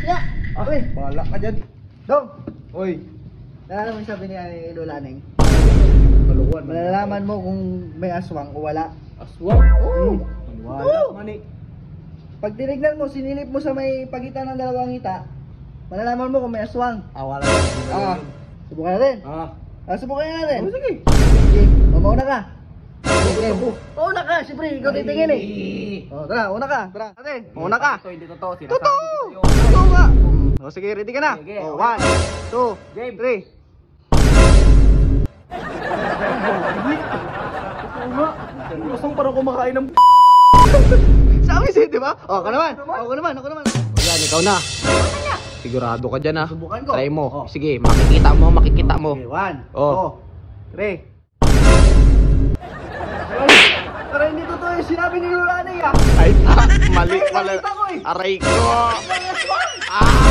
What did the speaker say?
Ya! Uy! Bahala ka dyan. Dong! Oy. Nalalaman mo yung sabi ni Lola Neng? Kaluwan. Malalaman mo kung may aswang o wala. Aswang? Oo. Wala man eh. Pag tinignan mo, sinilip mo sa may pagitan ng dalawang ngita, malalaman mo kung may aswang. Wala. Subukan natin. Subukan natin. Sige. Sige, mauna ka. Sige. Mauna ka, siyempre, ikaw titingin eh. Tara, una ka. Tara, natin. Mauna ka. Ito hindi totoo. Totoo! Totoo nga! Sige, ready ka na? Sige, 1, 2, game. 3. Lusong parang kumakain ng Sabi siya, di ba? Ako naman. Ako naman. Yan, ikaw na. Sigurado ka dyan ha. Subukan ko. Try mo. Sige, makikita mo. Okay, 1, 2, 3. Pero hindi totoo yung sinabi ni Lola Neng ah. Ay, mali pala. Nakita ko eh. Aray ko. Ah!